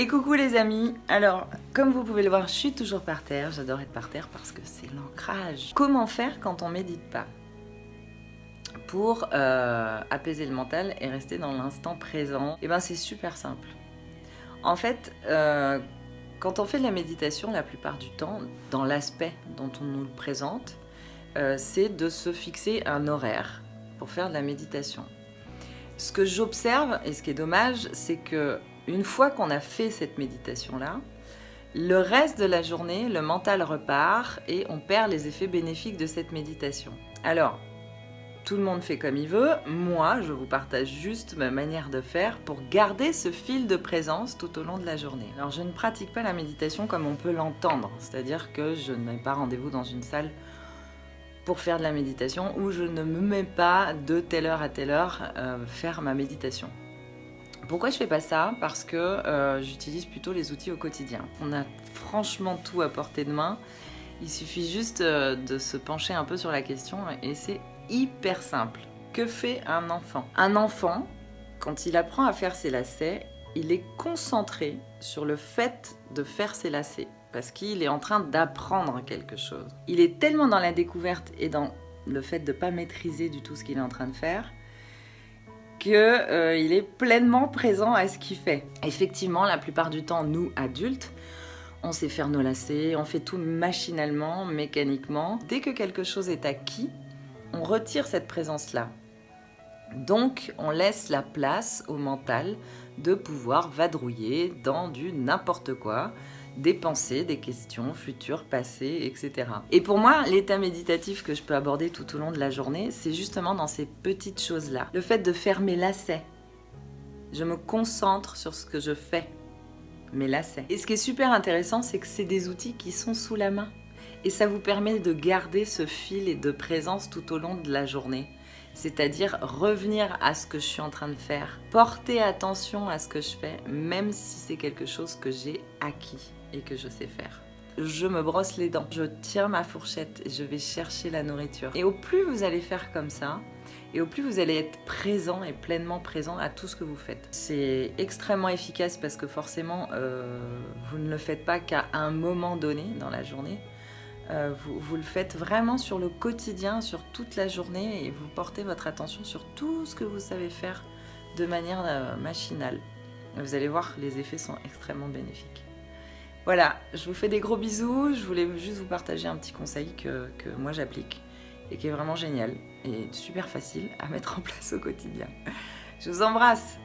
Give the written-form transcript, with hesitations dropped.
Et coucou les amis. Alors, comme vous pouvez le voir, je suis toujours par terre. J'adore être par terre parce que c'est l'ancrage. Comment faire quand on médite pas pour apaiser le mental et rester dans l'instant présent? Eh ben, c'est super simple. En fait, quand on fait de la méditation, la plupart du temps, dans l'aspect dont on nous le présente, c'est de se fixer un horaire pour faire de la méditation. Ce que j'observe, et ce qui est dommage, c'est que une fois qu'on a fait cette méditation-là, le reste de la journée, le mental repart et on perd les effets bénéfiques de cette méditation. Alors, tout le monde fait comme il veut. Moi, je vous partage juste ma manière de faire pour garder ce fil de présence tout au long de la journée. Alors, je ne pratique pas la méditation comme on peut l'entendre, c'est-à-dire que je n'ai pas rendez-vous dans une salle pour faire de la méditation ou je ne me mets pas de telle heure à telle heure faire ma méditation. Pourquoi je fais pas ça? Parce que j'utilise plutôt les outils au quotidien. On a franchement tout à portée de main. Il suffit juste de se pencher un peu sur la question et c'est hyper simple. Que fait un enfant? Un enfant, quand il apprend à faire ses lacets, il est concentré sur le fait de faire ses lacets parce qu'il est en train d'apprendre quelque chose. Il est tellement dans la découverte et dans le fait de ne pas maîtriser du tout ce qu'il est en train de faire qu'il est pleinement présent à ce qu'il fait. Effectivement, la plupart du temps, nous, adultes, on sait faire nos lacets, on fait tout machinalement, mécaniquement. Dès que quelque chose est acquis, on retire cette présence-là. Donc, on laisse la place au mental de pouvoir vadrouiller dans du n'importe quoi, des pensées, des questions futures, passées, etc. Et pour moi, l'état méditatif que je peux aborder tout au long de la journée, c'est justement dans ces petites choses-là. Le fait de faire mes lacets. Je me concentre sur ce que je fais, mes lacets. Et ce qui est super intéressant, c'est que c'est des outils qui sont sous la main. Et ça vous permet de garder ce fil et de présence tout au long de la journée. C'est-à-dire revenir à ce que je suis en train de faire, porter attention à ce que je fais, même si c'est quelque chose que j'ai acquis et que je sais faire. Je me brosse les dents, je tire ma fourchette et je vais chercher la nourriture. Et au plus vous allez faire comme ça, et au plus vous allez être présent et pleinement présent à tout ce que vous faites. C'est extrêmement efficace parce que forcément, vous ne le faites pas qu'à un moment donné dans la journée. Vous le faites vraiment sur le quotidien, sur toute la journée et vous portez votre attention sur tout ce que vous savez faire de manière machinale. Vous allez voir, les effets sont extrêmement bénéfiques. Voilà, je vous fais des gros bisous. Je voulais juste vous partager un petit conseil que moi j'applique et qui est vraiment génial et super facile à mettre en place au quotidien. Je vous embrasse!